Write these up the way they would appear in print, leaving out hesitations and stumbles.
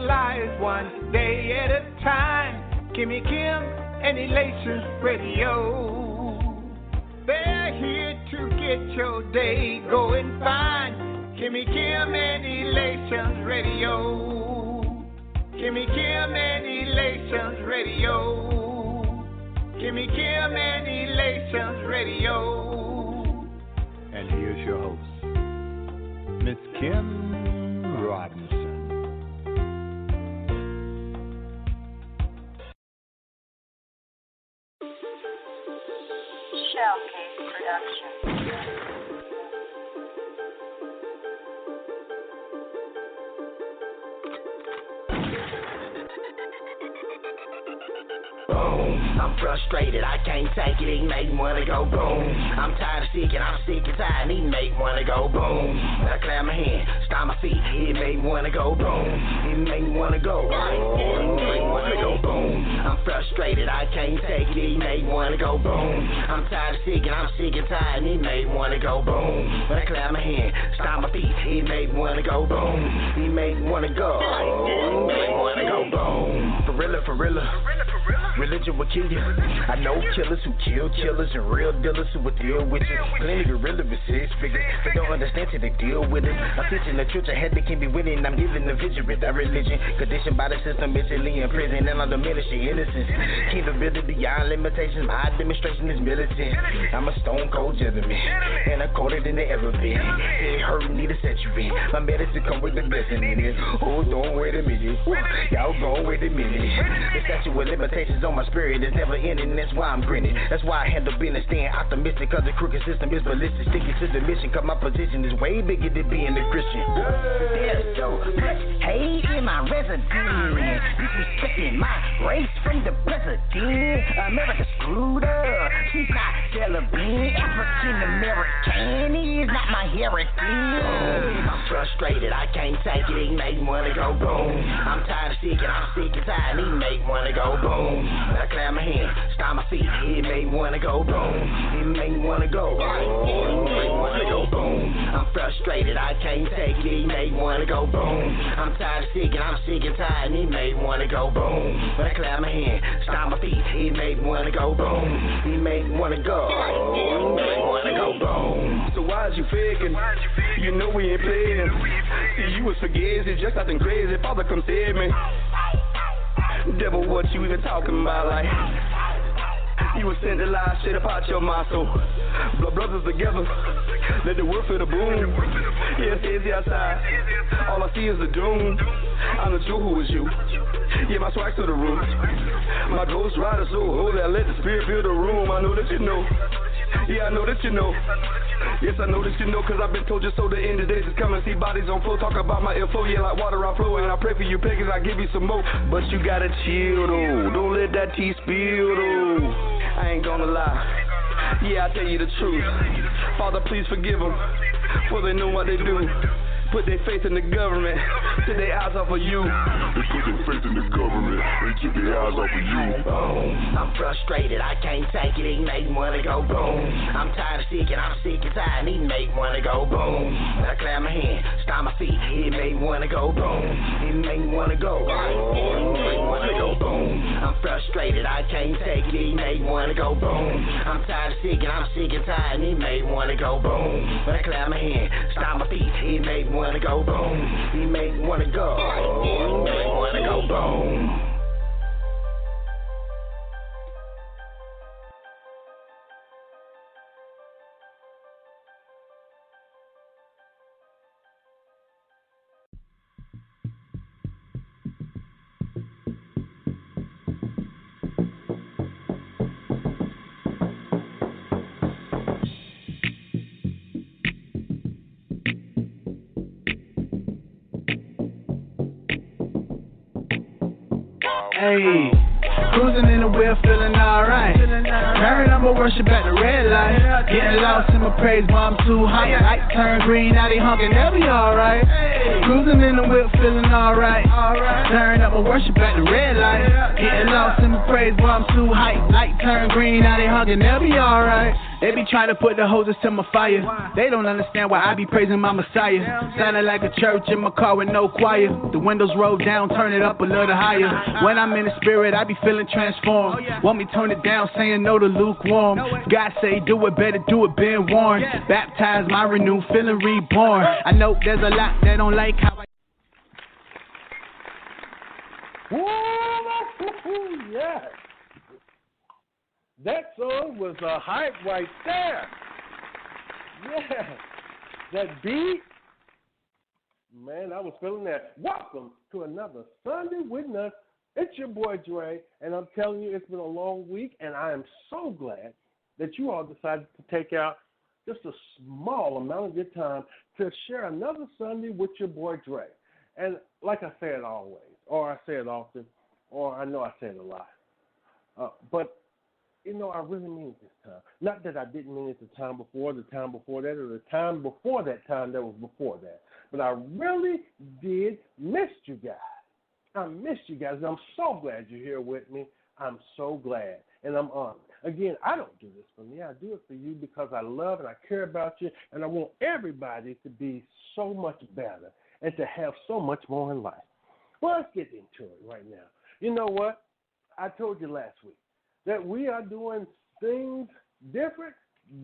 lives one day at a time. Kimmy Kim and Elations Radio. They're here to get your day going fine. Kimmy Kim and Elations Radio. Kimmy Kim and Elations Radio. Kimmy Kim and Elations Radio. And here's your host, Miss Kim Robinson. Shellcase Production. Boom, I'm frustrated, I can't take it, he make me wanna go boom. I'm tired of seeking, I'm sick and tired, he make me wanna go boom. I clap my hands, stomp my feet, he make me wanna go boom. He make me wanna go, he make me wanna go boom. I'm frustrated, I can't take it, he make me wanna go boom. I'm tired of seeking, I'm sick and tired, he make me wanna go boom. When I clap my hands, stomp my feet, he make me wanna go boom. He make me wanna go, he make me wanna go boom. For real, religion will kill you. I know killers who kill killers and real dealers who will deal with you. Plenty of gorilla with six figures, but don't understand till they deal with it. I'm teaching the truth, I had to keep me winning. I'm giving the vision with that religion. Conditioned by the system, mentally in prison, and I'm diminishing innocence. Capability beyond limitations, my demonstration is militant. I'm a stone cold gentleman, and I'm colder than they ever been. It hurt me to set you in. My medicine come with the blessing in it. Hold on, wait a minute. Y'all go, wait a minute. The statute with limitations on my spirit is never ending, that's why I'm grinning. That's why I handle business, staying optimistic, cause the crooked system is ballistic. Sticking to the mission, cause my position is way bigger than being a Christian. There's so much hate in my residence. Disrespecting my race from the president. America screwed up, she's not celebrating. African American is not my heritage. I'm frustrated, I can't take it, he make me wanna go boom. I'm tired of seeking, I'm sick and tired, he make me wanna go boom. I clap my hands, stomp my feet, he make me wanna go boom. He make me wanna go, he make me wanna go boom. I'm frustrated, I can't take it, he make me wanna go boom. I'm tired of seeking, I'm sick and tired, he make me wanna go boom. When I clap my hands, stomp my feet, he make me wanna go boom. He make me wanna go, he make me wanna go boom. So why is you faking? You know we ain't playing. See, you was forgetting, just nothing crazy. Father, come save me. Devil, what you even talking about? Like, you was sent to lie shit about your muscle. Blood brothers together, let the world feel the boom. Yeah, it's easy outside. All I see is the doom. I'm the Jew who is you. Yeah, my swag's to the room. My ghost rider so holy, I let the spirit fill the room. I know that you know. Yeah, I know that you know. Yes, I know that you know, cause I've been told you so. The end of the day, just come and see bodies on flow. Talk about my inflow, yeah, like water I flow. And I pray for you pagans, I give you some more. But you gotta chill though, don't let that tea spill though. I ain't gonna lie, yeah, I tell you the truth. Father, please forgive them, for they know what they do. Put their faith in the government, took their eyes off of you. They put their faith in the government, they took their eyes off of you. Boom, I'm frustrated, I can't take it, he make me wanna go boom. I'm tired of seeking, I'm sick and tired, he make me wanna go boom. I clap my hands, stomp my feet, he make me wanna go boom. He make me wanna go, he make me wanna go boom. I'm frustrated, I can't take it, he make me wanna go boom. I'm tired of seeking, I'm sick and tired, he make me wanna go boom. When I clap my hands, stomp my feet, he make me wanna go boom. He make me wanna go, he make me wanna go boom. Hey, cruising in the whip, feeling alright. Turn up my worship at the red light. Getting lost in my praise while I'm too high. Lights turn green, now they honking, they'll be alright. Cruising in the whip, feeling alright. Turn up my worship at the red light. Getting lost in my praise while I'm too high. Light turn green, now they honking, they'll be alright. They be trying to put the hoses to my fire. They don't understand why I be praising my Messiah. Sounding like a church in my car with no choir. The windows roll down, turn it up a little higher. When I'm in the spirit, I be feeling transformed. Want me turn it down, saying no to lukewarm. God say do it, better do it, been warned. Baptize my renew, feeling reborn. I know there's a lot that don't like how I... Woo, yes. That song was a hype right there. Yeah. That beat, man, I was feeling that. Welcome to another Sunday with Nuts. It's your boy Dre, and I'm telling you, it's been a long week, and I am so glad that you all decided to take out just a small amount of your time to share another Sunday with your boy Dre. And like I say it always, or I say it often, or I know I say it a lot, but you know, I really mean it this time. Not that I didn't mean it the time before that, or the time before that time that was before that. But I really did miss you guys. I missed you guys, and I'm so glad you're here with me. I'm so glad, and I'm honored. Again, I don't do this for me. I do it for you because I love and I care about you, and I want everybody to be so much better and to have so much more in life. Well, let's get into it right now. You know what? I told you last week that we are doing things different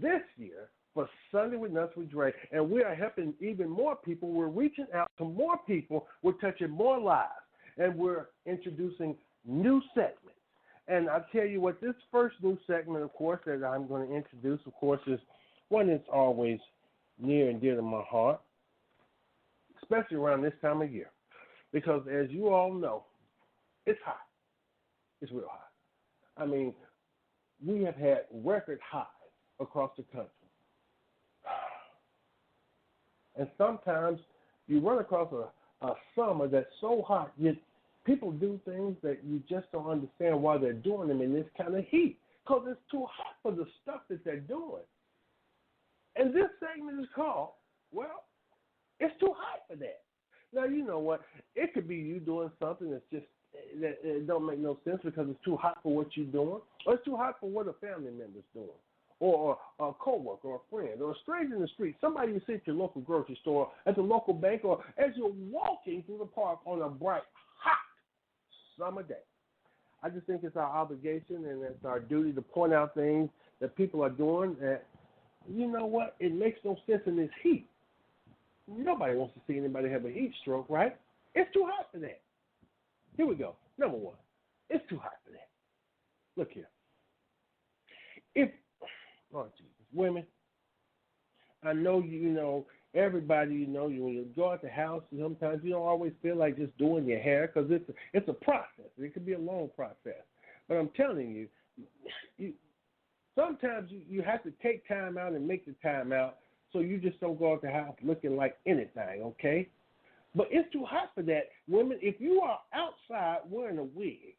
this year for Sunday with Nuts with Dre, and we are helping even more people. We're reaching out to more people. We're touching more lives, and we're introducing new segments. And I'll tell you what, this first new segment, of course, that I'm going to introduce, of course, is one that's always near and dear to my heart, especially around this time of year, because as you all know, it's hot. It's real hot. I mean, we have had record highs across the country. And sometimes you run across a summer that's so hot, yet people do things that you just don't understand why they're doing them in this kind of heat, because it's too hot for the stuff that they're doing. And this segment is called, well, it's too hot for that. Now, you know what? It could be you doing something that's just that it don't make no sense because it's too hot for what you're doing, or it's too hot for what a family member's doing, or a coworker, or a friend, or a stranger in the street, somebody you see at your local grocery store, at the local bank, or as you're walking through the park on a bright, hot summer day. I just think it's our obligation and it's our duty to point out things that people are doing that, you know what, it makes no sense in this heat. Nobody wants to see anybody have a heat stroke, right? It's too hot for that. Here we go. Number one, it's too hot for that. Look here. Lord Jesus, women, I know you know, everybody you know, when you go out the house, sometimes you don't always feel like just doing your hair because it's a process. It could be a long process. But I'm telling you, sometimes you have to take time out and make the time out so you just don't go out the house looking like anything, okay? But it's too hot for that. Women, if you are outside wearing a wig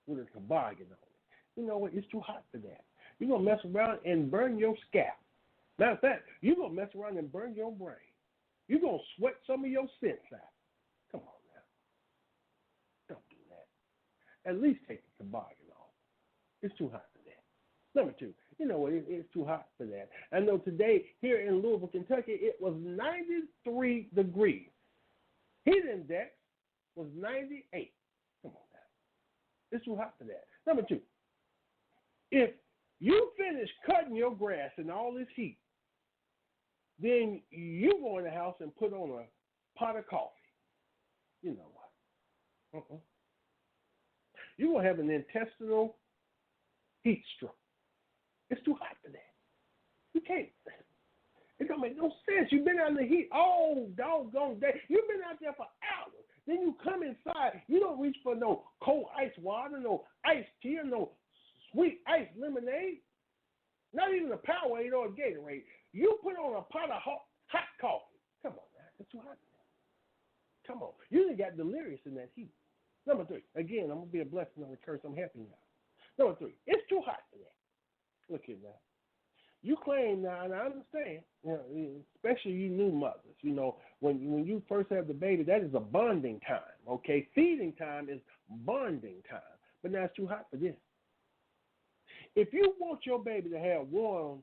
with a toboggan on it, you know what? It's too hot for that. You're going to mess around and burn your scalp. Matter of fact, you're going to mess around and burn your brain. You're going to sweat some of your sense out. Come on now. Don't do that. At least take the toboggan off. It's too hot for that. Number two, you know what? It's too hot for that. I know today here in Louisville, Kentucky, it was 93 degrees. Heat index was 98. Come on now. It's too hot for that. Number two, if you finish cutting your grass in all this heat, then you go in the house and put on a pot of coffee. You know what? You're going to have an intestinal heat stroke. It's too hot for that. You can't. It don't make no sense. You've been out in the heat all doggone day. You've been out there for hours. Then you come inside. You don't reach for no cold ice water, no iced tea, no sweet ice lemonade. Not even a Powerade or a Gatorade. You put on a pot of hot coffee. Come on, man. It's too hot for that. Come on. You done got delirious in that heat. Number three. Again, I'm going to be a blessing on the curse. I'm helping you out. Number 3, it's too hot for that. Look here now. You claim now, and I understand, especially you new mothers, when you first have the baby, that is a bonding time, okay? Feeding time is bonding time, but now it's too hot for this. If you want your baby to have warm,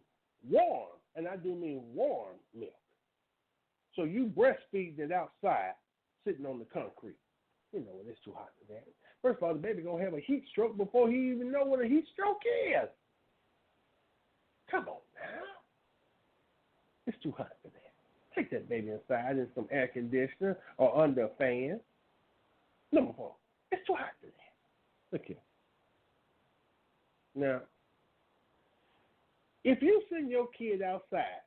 and I do mean warm milk, so you breastfeeding it outside, sitting on the concrete, it's too hot for that. First of all, the baby going to have a heat stroke before he even know what a heat stroke is. Come on now. It's too hot for that. Take that baby inside in some air conditioner or under a fan. Number 4, it's too hot for that. Look here. Now, if you send your kid outside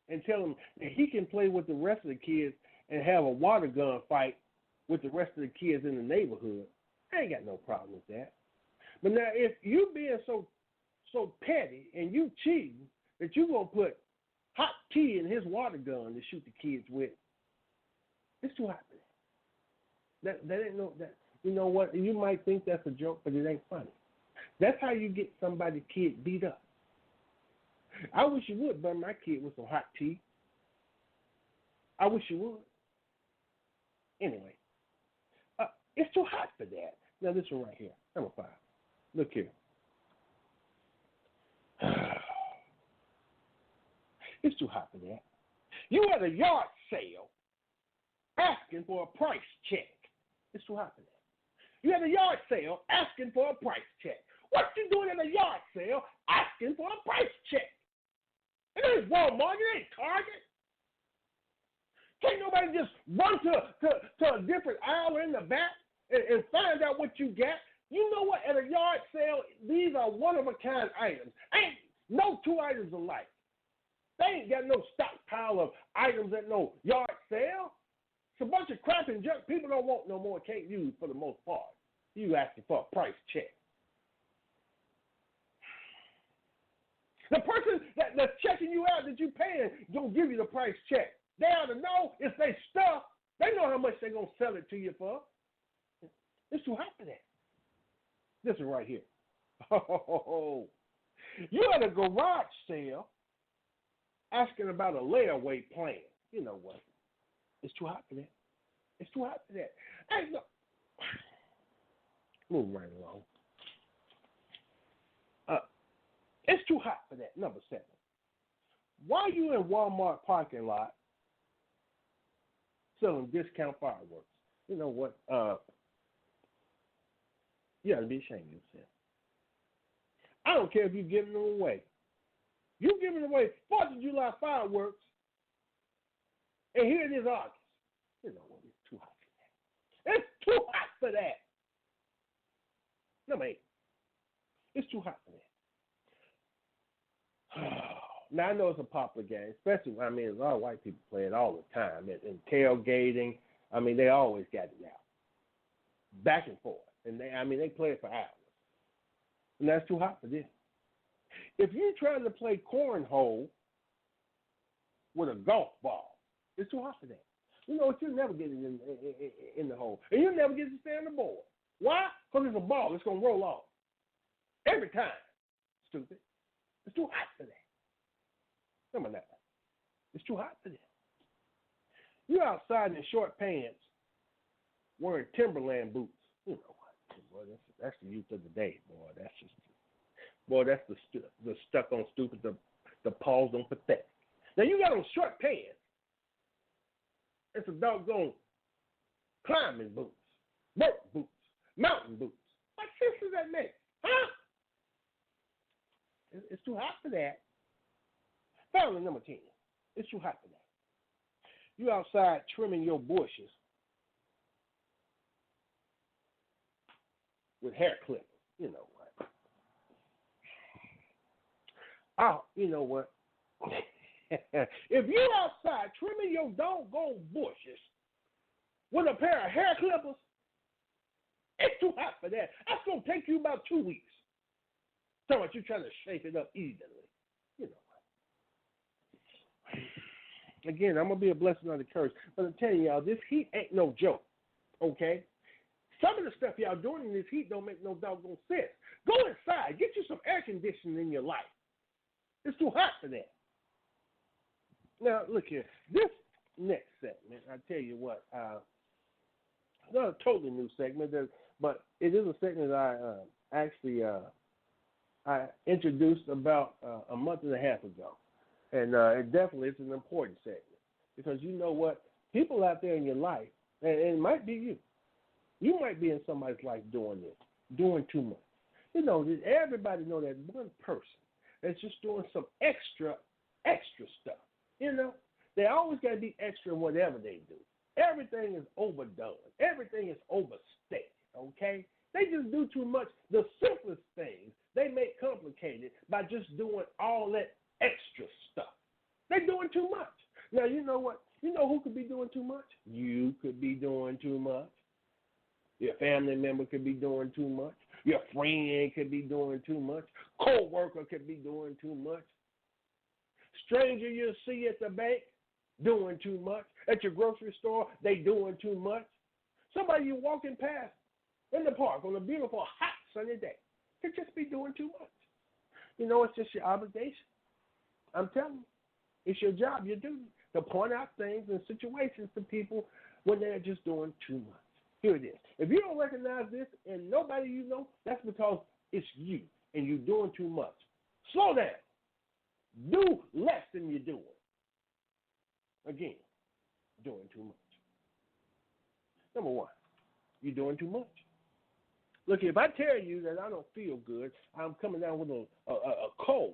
and tell him that he can play with the rest of the kids and have a water gun fight with the rest of the kids in the neighborhood, I ain't got no problem with that. But now, if you being so petty and you cheating that you going to put hot tea in his water gun to shoot the kids with, it's too hot for that. That ain't no, that, you know what, you might think that's a joke, but it ain't funny. That's how you get somebody's kid beat up. I wish you would burn my kid with some hot tea. I wish you would. Anyway, it's too hot for that. Now this one right here, number 5. Look here. It's too hot for that. You at a yard sale asking for a price check. It's too hot for that. You at a yard sale asking for a price check. What you doing at a yard sale asking for a price check? It ain't Walmart, it ain't Target. Can't nobody just run to a different aisle in the back and find out what you got. You know what? At a yard sale, these are one-of-a-kind items. Ain't no 2 items alike. They ain't got no stockpile of items at no yard sale. It's a bunch of crap and junk people don't want no more, can't use for the most part. You asking for a price check. The person that's checking you out that you paying don't give you the price check. They ought to know if they stuff. They know how much they're going to sell it to you for. It's too hot for that. This is right here. Oh, you at a garage sale asking about a layaway plan. You know what? It's too hot for that. It's too hot for that. Hey, no. Moving right along. It's too hot for that. Number 7. Why are you in Walmart parking lot selling discount fireworks? You know what? You ought to be ashamed of yourself. I don't care if you're giving them away. You're giving away 4th of July fireworks, and here it is August. You know what? It's too hot for that. It's too hot for that. Number 8. It's too hot for that. Now, I know it's a popular game, especially, there's a lot of white people play it all the time. And tailgating, they always got it out. Back and forth. And they play it for hours. And that's too hot for this. If you're trying to play cornhole with a golf ball, it's too hot for that. You know what? You'll never get it in the hole. And you'll never get to stay on the board. Why? Because it's a ball. It's going to roll off. Every time. Stupid. It's too hot for that. Number 9. It's too hot for that. You're outside in short pants wearing Timberland boots. You know what? Boy, that's the youth of the day, boy. That's the stuck on stupid, the paused on pathetic. Now you got on short pants. It's a doggone climbing boots, work boots, mountain boots. What sense does that make? Huh? It's too hot for that. Family number 10. It's too hot for that. You outside trimming your bushes with hair clippers. You know what? Oh, you know what? If you outside trimming your doggone bushes with a pair of hair clippers, it's too hot for that. That's going to take you about 2 weeks. Talking about you trying to shape it up evenly. You know what? Again, I'm going to be a blessing under curse. But I'm telling y'all, this heat ain't no joke. Okay? Some of the stuff y'all doing in this heat don't make no doggone sense. Go inside. Get you some air conditioning in your life. It's too hot for that. Now, look here. This next segment, I tell you what, it's not a totally new segment, but it is a segment I introduced about a month and a half ago. And it definitely is an important segment because you know what? People out there in your life, and it might be you. You might be in somebody's life doing this, doing too much. You know, everybody know that one person that's just doing some extra stuff. You know, they always got to be extra in whatever they do. Everything is overdone. Everything is overstated, okay? They just do too much. The simplest things they make complicated by just doing all that extra stuff. They're doing too much. Now, you know what? You know who could be doing too much? You could be doing too much. Your family member could be doing too much. Your friend could be doing too much. Co-worker could be doing too much. Stranger you'll see at the bank doing too much. At your grocery store, they doing too much. Somebody you're walking past in the park on a beautiful, hot, sunny day could just be doing too much. You know, it's just your obligation. I'm telling you, it's your job, your duty, to point out things and situations to people when they're just doing too much. Here it is. If you don't recognize this and nobody you know, that's because it's you and you're doing too much. Slow down. Do less than you're doing. Again, doing too much. Number one, you're doing too much. Look, if I tell you that I don't feel good, I'm coming down with a cold,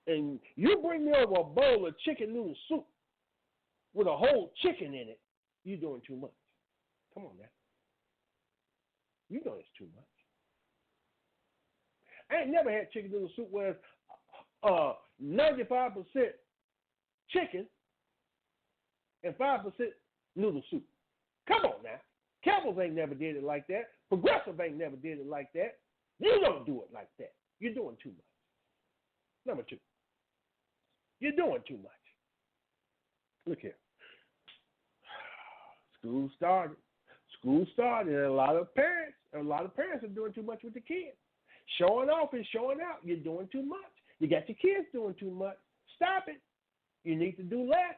and you bring me over a bowl of chicken noodle soup with a whole chicken in it, you're doing too much. Come on now. You know it's too much. I ain't never had chicken noodle soup where it's 95% chicken and 5% noodle soup. Come on now. Campbell's ain't never did it like that. Progressive ain't never did it like that. You don't do it like that. You're doing too much. Number two, you're doing too much. Look here. School started, and a lot of parents are doing too much with the kids. Showing off and showing out, you're doing too much. You got your kids doing too much. Stop it. You need to do less.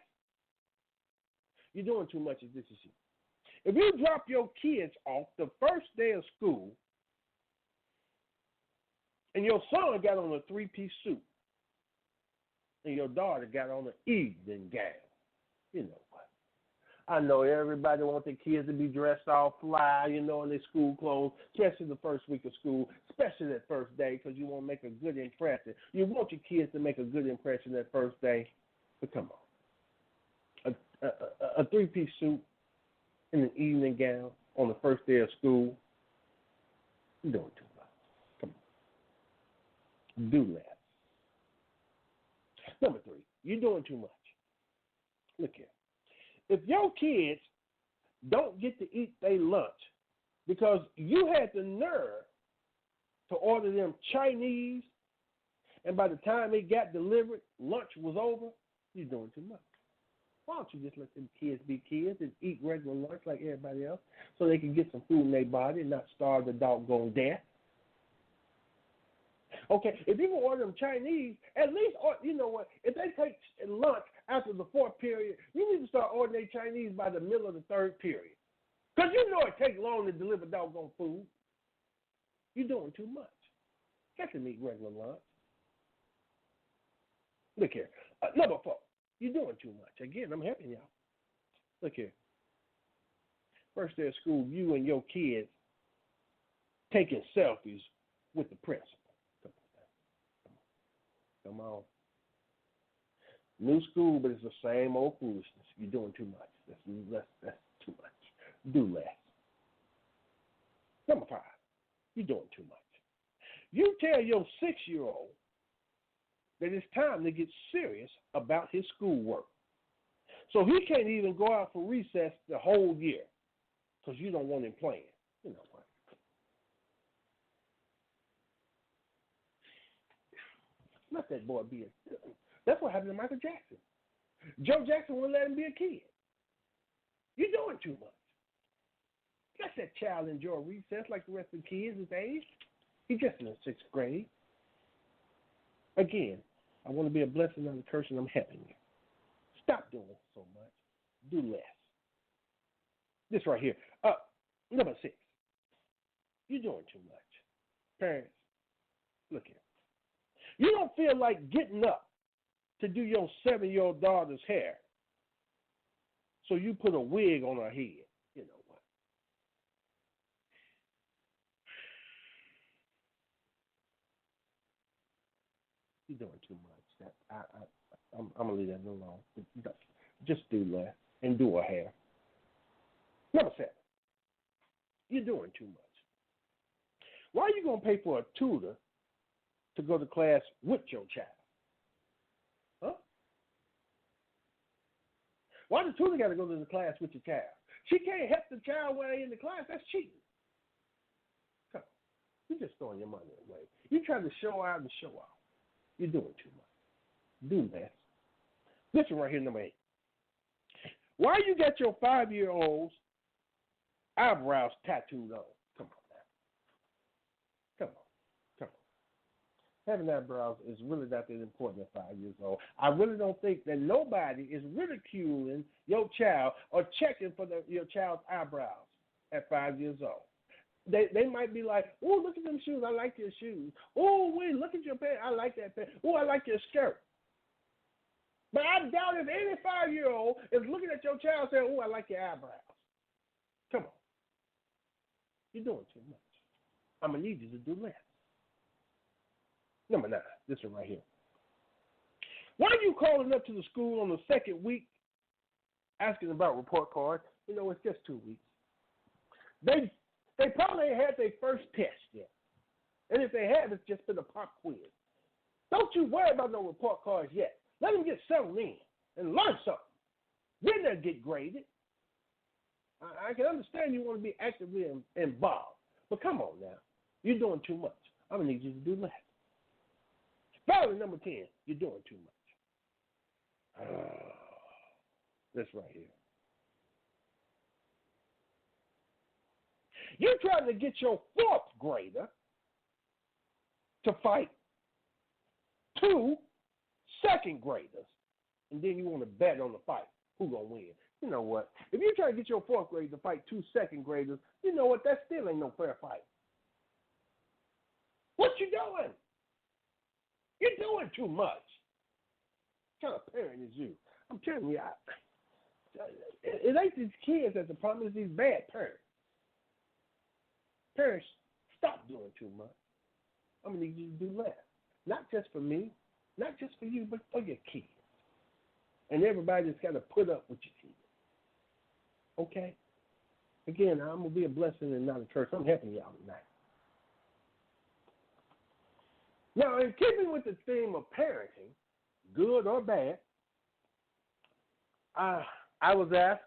You're doing too much if this is you. If you drop your kids off the first day of school and your son got on a three-piece suit and your daughter got on an evening gown, you know what? I know everybody wants their kids to be dressed all fly, you know, in their school clothes, especially the first week of school, especially that first day because you want to make a good impression. You want your kids to make a good impression that first day, but come on. A three-piece suit in an evening gown on the first day of school, you're doing too much. Come on. Do that. Number three, you're doing too much. Look here. If your kids don't get to eat their lunch because you had the nerve to order them Chinese and by the time it got delivered, lunch was over, you're doing too much. Why don't you just let them kids be kids and eat regular lunch like everybody else so they can get some food in their body and not starve to doggone death? Okay, if you can order them Chinese, at least, you know what, if they take lunch after the fourth period, you need to start ordering their Chinese by the middle of the third period. Because you know it takes long to deliver doggone food. You're doing too much. Let them eat regular lunch. Look here. Number four, you're doing too much. Again, I'm helping y'all. Look here. First day of school, you and your kids taking selfies with the principal. Come on. New school, but it's the same old foolishness. You're doing too much. That's too much. Do less. Number five, you're doing too much. You tell your 6-year-old that it's time to get serious about his schoolwork. So he can't even go out for recess the whole year because you don't want him playing. You know what? Let that boy be a... That's what happened to Michael Jackson. Joe Jackson wouldn't let him be a kid. You're doing too much. Let that child enjoy recess like the rest of the kids his age. He's just in the 6th grade. Again, I want to be a blessing, not a curse, and I'm helping you. Stop doing so much. Do less. This right here. Number 6. You're doing too much. Parents, look here. You don't feel like getting up to do your 7-year-old daughter's hair, so you put a wig on her head. You know what? You're doing too much. I'm going to leave that alone. Just do less and do her hair. Number 7. You're doing too much. Why are you going to pay for a tutor to go to class with your child? Huh? Why the tutor got to go to the class with your child? She can't help the child while they're in the class. That's cheating. Come on. You're just throwing your money away. You're trying to show out and show off. You're doing too much. Do less. This one right here, number 8. Why you got your 5-year-old's eyebrows tattooed on? Come on now. Come on. Having eyebrows is really not that important at 5 years old. I really don't think that nobody is ridiculing your child or checking for your child's eyebrows at 5 years old. They might be like, oh, look at them shoes. I like your shoes. Oh, wait, look at your pants. I like that pants. Oh, I like your skirt. But I doubt if any 5-year-old is looking at your child saying, oh, I like your eyebrows. Come on. You're doing too much. I'm going to need you to do less. Number 9, this one right here. Why are you calling up to the school on the 2nd week asking about report cards? You know, it's just 2 weeks. They probably ain't had their first test yet. And if they have, it's just been a pop quiz. Don't you worry about no report cards yet. Let them get settled in and learn something. Then they'll get graded. I can understand you want to be actively involved. But come on now. You're doing too much. I'm going to need you to do less. Finally, number 10, you're doing too much. This right here. You're trying to get your 4th grader to fight 2 2nd graders, and then you want to bet on the fight. Who's going to win? You know what? If you're trying to get your 4th grader to fight 2 2nd graders, you know what? That still ain't no fair fight. What you doing? You're doing too much. What kind of parent is you? I'm telling you, it ain't these kids that's the problem. It's these bad parents. Parents, stop doing too much. I'm going to need you to do less. Not just for me, not just for you, but for your kids. And everybody that's got to put up with your kids. Okay? Again, I'm going to be a blessing and not a curse. I'm helping y'all tonight. Now, in keeping with the theme of parenting, good or bad, I was asked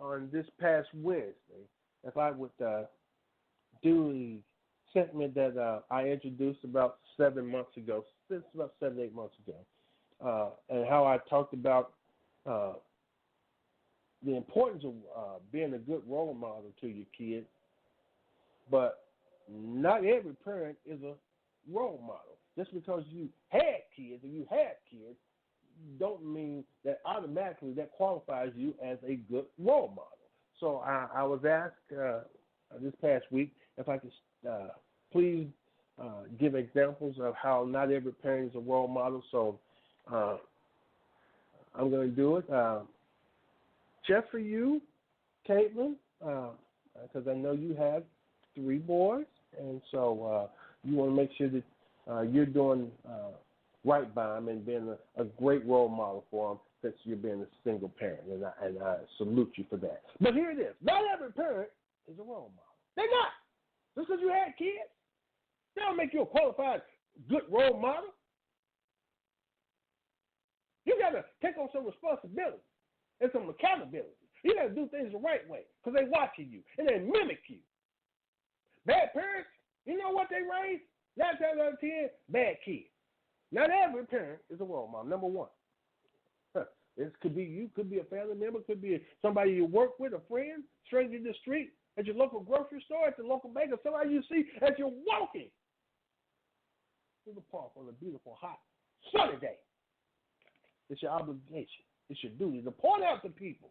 on this past Wednesday if I would do the segment that I introduced about 7 months ago, since about 7, 8 months ago, and how I talked about the importance of being a good role model to your kids, but not every parent is a role model. Just because you had kids or you have kids don't mean that automatically that qualifies you as a good role model. So I was asked this past week if I could please give examples of how not every parent is a role model. So I'm going to do it. Just for you, Caitlin, because I know you have 3 boys, and so you want to make sure that you're doing right by them and being a great role model for them since you're being a single parent, and I salute you for that. But here it is. Not every parent is a role model. They're not. Just because you had kids, they don't make you a qualified good role model. You got to take on some responsibility and some accountability. You got to do things the right way because they're watching you and they mimic you. Bad parents, you know what they raise? 9 times out of 10, bad kids. Not every parent is a role model, number 1. It could be you, could be a family member, could be somebody you work with, a friend, stranger in the street. at your local grocery store, at the local baker, somebody you see as you're walking through the park on a beautiful, hot, sunny day. It's your obligation. It's your duty to point out to people,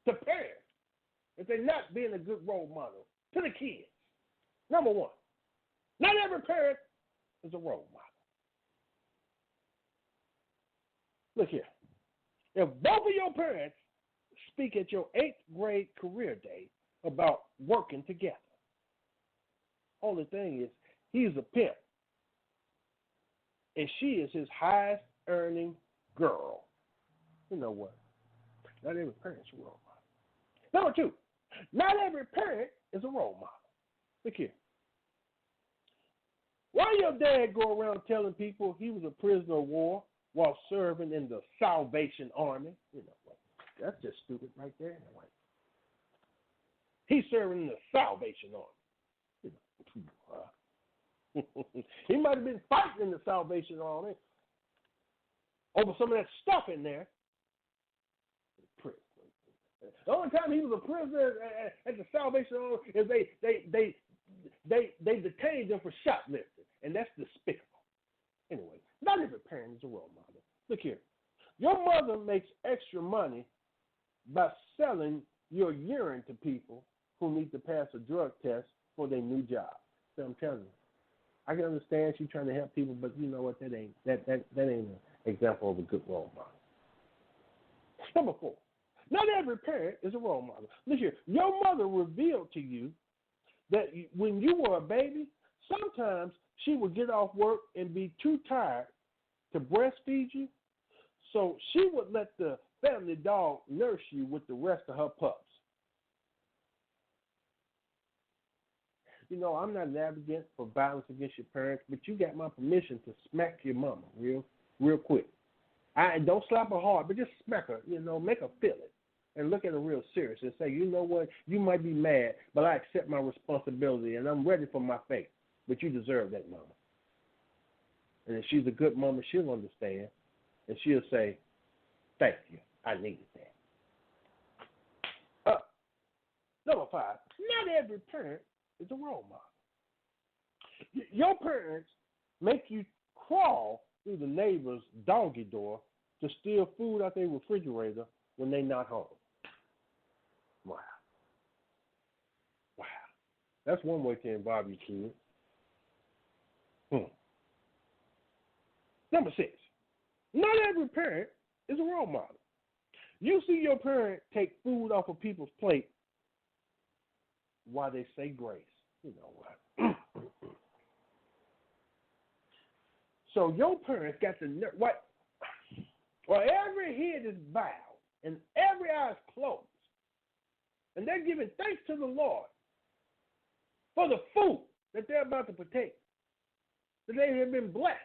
to parents, if they're not being a good role model to the kids. Number one, not every parent is a role model. Look here. If both of your parents speak at your 8th grade career day about working together, only thing is he's a pimp and she is his highest earning girl. You know what? Not every parent is a role model. Number two, not every parent is a role model. Look here. Why your dad go around telling people he was a prisoner of war while serving in the Salvation Army? You know what? That's just stupid right there. He's serving in the Salvation Army. He might have been fighting in the Salvation Army over some of that stuff in there. The only time he was a prisoner at the Salvation Army is they detained him for shoplifting, and that's despicable. Anyway, not every parent is a role model. Look here. Your mother makes extra money by selling your urine to people who need to pass a drug test for their new job. So I'm telling you, I can understand she's trying to help people, but you know what? That ain't an example of a good role model. Number four, not every parent is a role model. Look here, your mother revealed to you that when you were a baby, sometimes she would get off work and be too tired to breastfeed you, so she would let the family dog nurse you with the rest of her pups. You know, I'm not an advocate for violence against your parents, but you got my permission to smack your mama real quick. I don't slap her hard, but just smack her, make her feel it. And look at her real serious and say, you know what, you might be mad, but I accept my responsibility and I'm ready for my fate. But you deserve that, mama. And if she's a good mama, she'll understand. And she'll say, thank you, I needed that. Number five, not every parent is a role model. Your parents make you crawl through the neighbor's doggy door to steal food out their refrigerator when they're not home. Wow. That's one way to involve your kids. Number six, not every parent is a role model. You see your parent take food off of people's plate while they say grace. You know what? So your parents got the nerve. What? Well, every head is bowed and every eye is closed. And they're giving thanks to the Lord for the food that they're about to partake. That they have been blessed.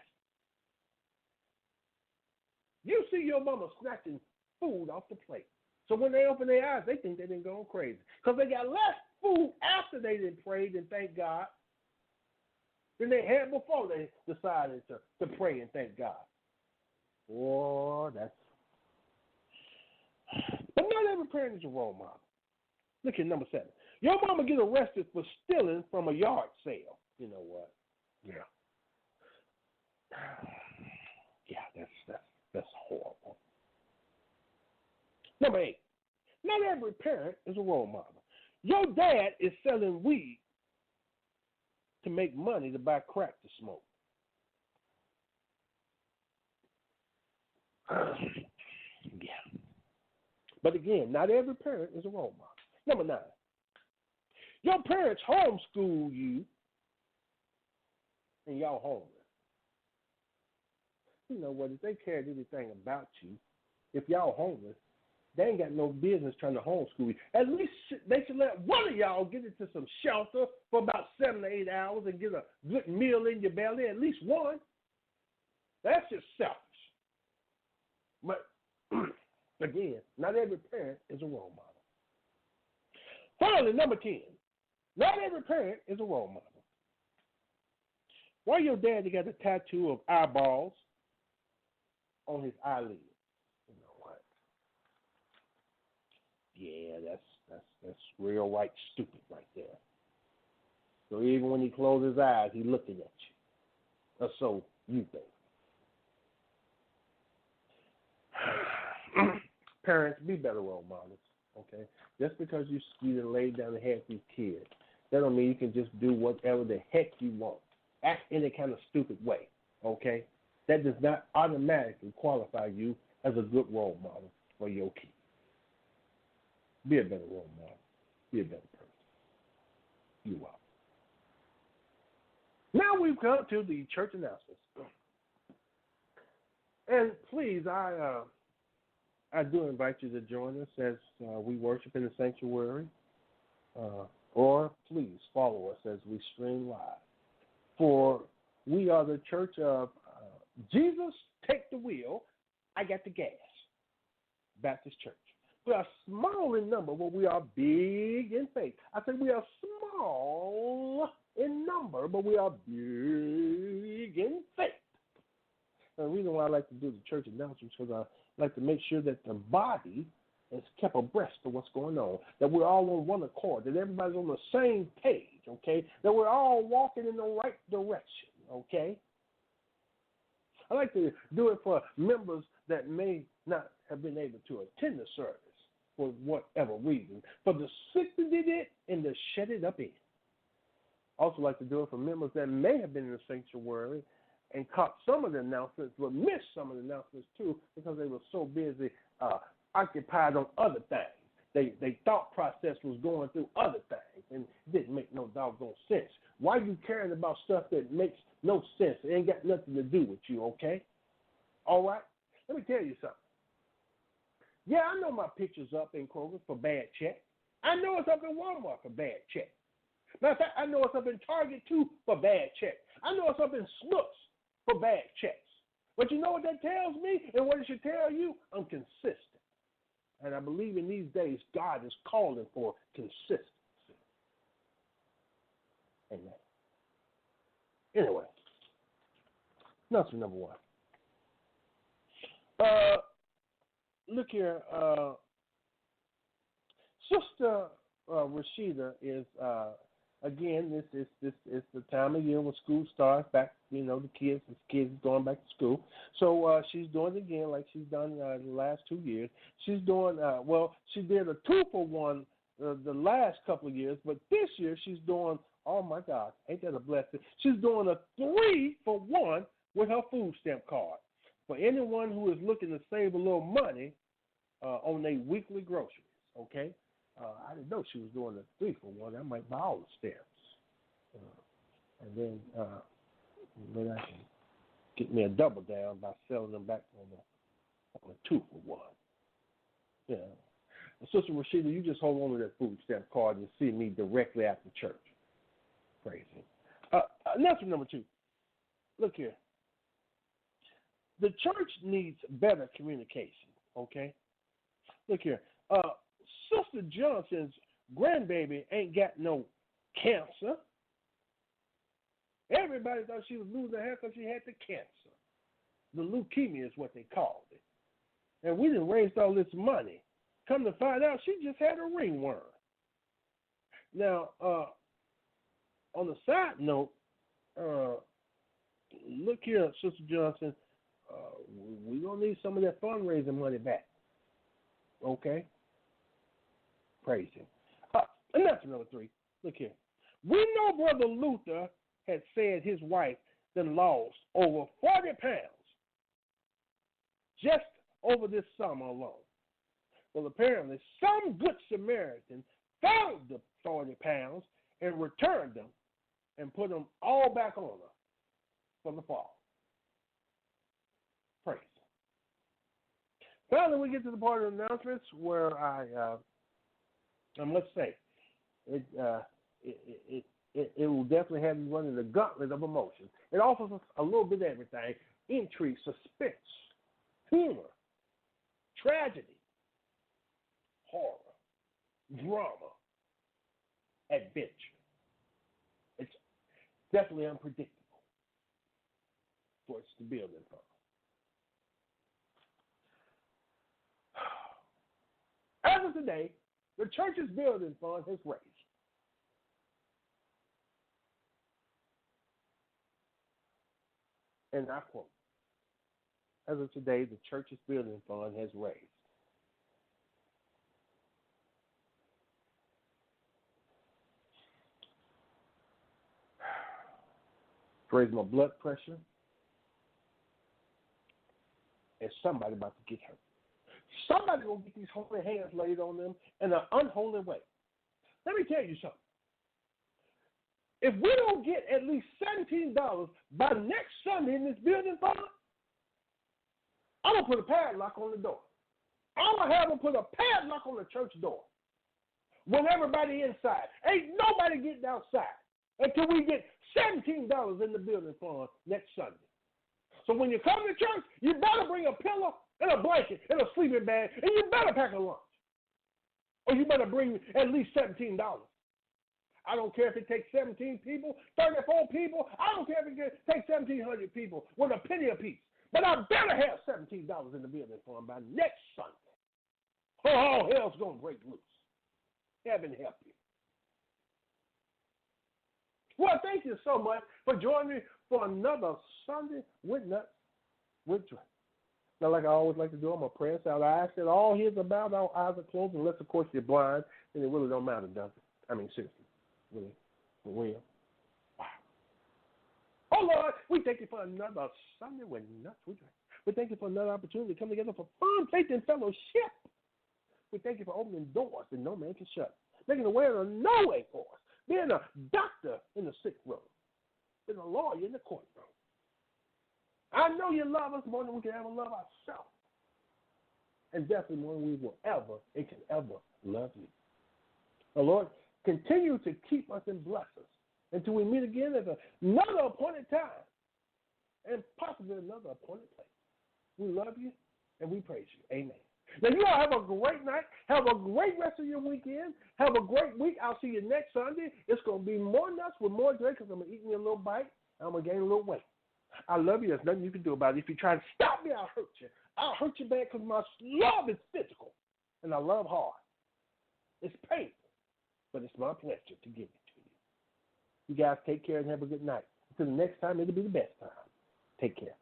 You see your mama snatching food off the plate. So when they open their eyes, they think they didn't go crazy. Because they got less food after they didn't pray and thank God than they had before they decided to pray and thank God. Oh, that's... But not every parent is a role model. Look at number 7. Your mama get arrested for stealing from a yard sale. You know what? Yeah. Yeah, that's horrible. Number 8. Not every parent is a role model. Your dad is selling weed to make money to buy crack to smoke. Yeah. But again, not every parent is a role model. Number 9. Your parents homeschool you and y'all homeless. You know what? If they cared anything about you, if y'all homeless, they ain't got no business trying to homeschool you. At least they should let one of y'all get into some shelter for about 7 to 8 hours and get a good meal in your belly, at least one. That's just selfish. But, again, not every parent is a role model. Finally, number 10. Not every parent is a role model. Why your daddy got a tattoo of eyeballs on his eyelid? You know what? Yeah, That's real right stupid right there. So even when he closes his eyes, he's looking at you. Or so you think. Parents, be better role models, okay? Just because you done laid down and had these kids, that don't mean you can just do whatever the heck you want. Act any kind of stupid way, okay? That does not automatically qualify you as a good role model for your kids. Be a better role model. Be a better person. You are. Now we've come to the church announcements. And please, I do invite you to join us as we worship in the sanctuary. Or please follow us as we stream live. For we are the church of Jesus, take the wheel, I got the gas. Baptist Church. We are small in number, but we are big in faith. I said we are small in number, but we are big in faith. And the reason why I like to do the church announcements is because I like to make sure that the body is kept abreast of what's going on, that we're all on one accord, that everybody's on the same page, okay, that we're all walking in the right direction, okay. I like to do it for members that may not have been able to attend the service for whatever reason, for the sick that did it and to shut it up in. I also like to do it for members that may have been in the sanctuary and caught some of the announcements, but missed some of the announcements too because they were so busy occupied on other things. They thought process was going through other things and it didn't make no doggone sense. Why are you caring about stuff that makes no sense? It ain't got nothing to do with you, okay? All right? Let me tell you something. Yeah, I know my picture's up in Kroger for bad check. I know it's up in Walmart for bad check. Matter of fact, I know it's up in Target too for bad check. I know it's up in Snooks for bad checks. But you know what that tells me and what it should tell you? I'm consistent. And I believe in these days God is calling for consistency. Amen. Anyway, announcement number one. Look here, Sister Rashida is again. This is the time of year when school starts back. You know, the kids going back to school. So she's doing it again like she's done the last 2 years. She's doing she did a 2-for-1 the last couple of years, but this year she's doing. Oh my God, ain't that a blessing? She's doing a 3-for-1 with her food stamp card. For anyone who is looking to save a little money on their weekly groceries, okay? I didn't know she was doing a 3-for-1. I might buy all the stamps. And then maybe I can get me a double down by selling them back on a 2-for-1. Yeah. Sister Rashida, you just hold on to that food stamp card and see me directly after church. Crazy. Announcement number 2. Look here. The church needs better communication, okay? Look here. Sister Johnson's grandbaby ain't got no cancer. Everybody thought she was losing her hair because she had the cancer. The leukemia is what they called it. And we done raised all this money. Come to find out, she just had a ringworm. Now, on the side note, look here, Sister Johnson, we're going to need some of that fundraising money back. Okay? Praise him. Announcement number 3. Look here. We know Brother Luther had said his wife then lost over 40 pounds just over this summer alone. Well, apparently some good Samaritan found the 40 pounds and returned them and put them all back on her for the fall. Praise. Finally, we get to the part of the announcements where I must say, it will definitely have you running the gauntlet of emotions. It offers us a little bit of everything: intrigue, suspense, humor, tragedy, horror, drama, adventure. It's definitely unpredictable for its to build upon. As of today, the church's building fund has raised. And I quote, as of today, the church's building fund has raised raise my blood pressure, and somebody about to get hurt. Somebody gonna get these holy hands laid on them in an unholy way. Let me tell you something. If we don't get at least $17 by next Sunday in this building fund, I'm gonna put a padlock on the door. I'm gonna have them put a padlock on the church door when everybody inside. Ain't nobody getting outside until we get $17 in the building fund next Sunday. So when you come to church, you better bring a pillow and a blanket and a sleeping bag, and you better pack a lunch. Or you better bring at least $17. I don't care if it takes 17 people, 34 people. I don't care if it takes 1,700 people with a penny apiece. But I better have $17 in the building fund by next Sunday. Or all hell's going to break loose. Heaven help you. Well, thank you so much for joining me for another Sunday with Nuts with Dre. Now, like I always like to do, I'm going to pray us out. I ask that all heads are bowed, all eyes are closed, unless, of course, you're blind, and it really don't matter, does it? I mean, seriously. Really? For real? Wow. Oh, Lord, we thank you for another Sunday with Nuts with Dre. We thank you for another opportunity to come together for fun, faith, and fellowship. We thank you for opening doors that no man can shut, making a way out of no way for us, being a doctor in the sick room, being a lawyer in the courtroom. I know you love us more than we can ever love ourselves, and definitely more than we will ever and can ever love you. The Lord, continue to keep us and bless us until we meet again at another appointed time and possibly another appointed place. We love you and we praise you. Amen. Now, you all have a great night. Have a great rest of your weekend. Have a great week. I'll see you next Sunday. It's going to be more Nuts with more Dre because I'm going to eat me a little bite. I'm going to gain a little weight. I love you. There's nothing you can do about it. If you try to stop me, I'll hurt you. I'll hurt you bad because my love is physical and I love hard. It's painful, but it's my pleasure to give it to you. You guys take care and have a good night. Until the next time, it'll be the best time. Take care.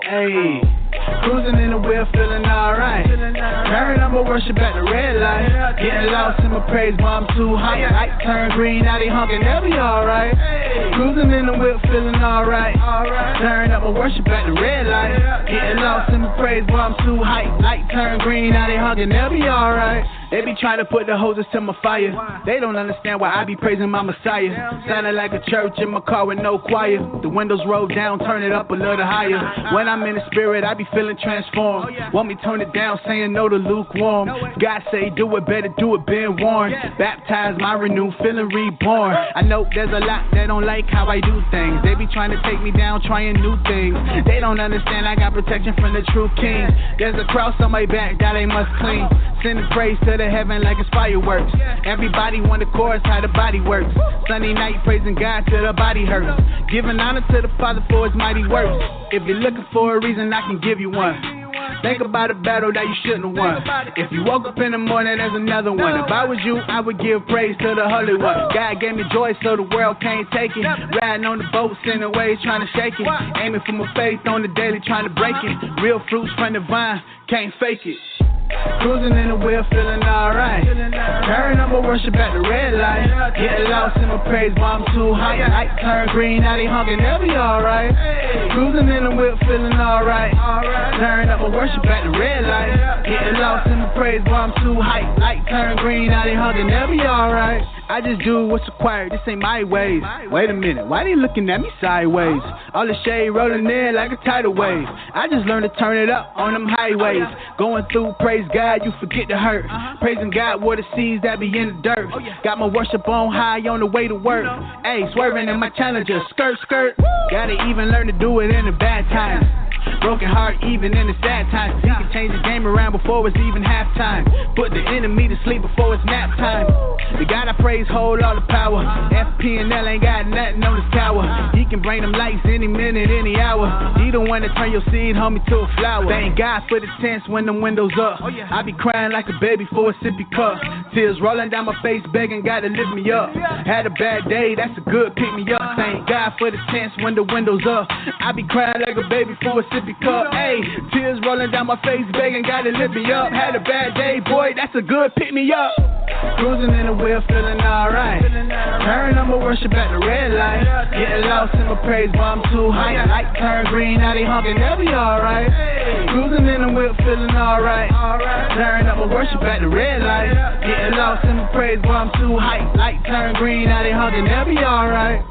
Hey, cruising in the wheel, feeling alright. Turn up my worship at the red light. Getting lost in my praise, but I'm too high. Light turn green, now they honking, they'll be alright. Cruising in the wheel, feeling alright. Turn up my worship at the red light. Getting lost in my praise, but I'm too high. Light turn green, now they honking, they'll be alright. They be trying to put the hoses to my fire. They don't understand why I be praising my Messiah. Sounding like a church in my car with no choir. The windows roll down, turn it up a little higher. When I'm in the spirit, I be feeling transformed. Want me turn it down, saying no to lukewarm. God say do it, better do it, been warned. Baptize my renew, feeling reborn. I know there's a lot that don't like how I do things. They be trying to take me down, trying new things. They don't understand I got protection from the true king. There's a cross on my back that they must clean. Sending praise to the heaven like it's fireworks. Everybody want the chorus, how the body works. Sunday night praising God till the body hurts. Giving honor to the Father for his mighty works. If you're looking for a reason, I can give you one. Think about a battle that you shouldn't have won. If you woke up in the morning, there's another one. If I was you, I would give praise to the Holy One. God gave me joy so the world can't take it. Riding on the boat, sending waves, trying to shake it. Aiming for my faith on the daily, trying to break it. Real fruits from the vine, can't fake it. Cruising in the wheel, feeling alright. Turn up my worship at the red light. Getting lost in my praise, but I'm too high. Light turn green, now they honking, they'll be alright. Cruising in the wheel, feeling alright. Turn up my worship at the red light. Getting lost in my praise, but I'm too high. Light turn green, now they honking, they'll be alright. I just do what's required, this ain't my ways. Wait a minute, why they looking at me sideways? All the shade rolling in like a tidal wave. I just learned to turn it up on them highways. Going through praise God, you forget the hurt. Praising God were the seeds that be in the dirt. Got my worship on high on the way to work. Hey, swerving in my Challenger, skirt, skirt. Gotta even learn to do it in the bad times. Broken heart even in the sad times. He can change the game around before it's even halftime. Put the enemy to sleep before it's nap time. The God I praise hold all the power. FP&L ain't got nothing on his tower. He can bring them lights any minute, any hour. He the one that turn your seed, homie, to a flower. Thank God for the tents when the windows up. I be crying like a baby for a sippy cup. Tears rolling down my face, begging God to lift me up. Had a bad day, that's a good pick me up. Thank God for the tents when the windows up. I be crying like a baby for a sippy cup. Hey, tears rolling down my face, begging God to lift me up. Had a bad day, boy, that's a good pick me up. Cruising in the wheel, feeling alright. Turn on my worship at the red light. Getting lost in my praise, but I'm too high. Light turn green, now they honking, they'll be alright. Cruising in the wheel, feeling alright. Turn up my worship at the red light. Getting lost in my praise, but I'm too high. Light turn green, now they honking, they'll be alright.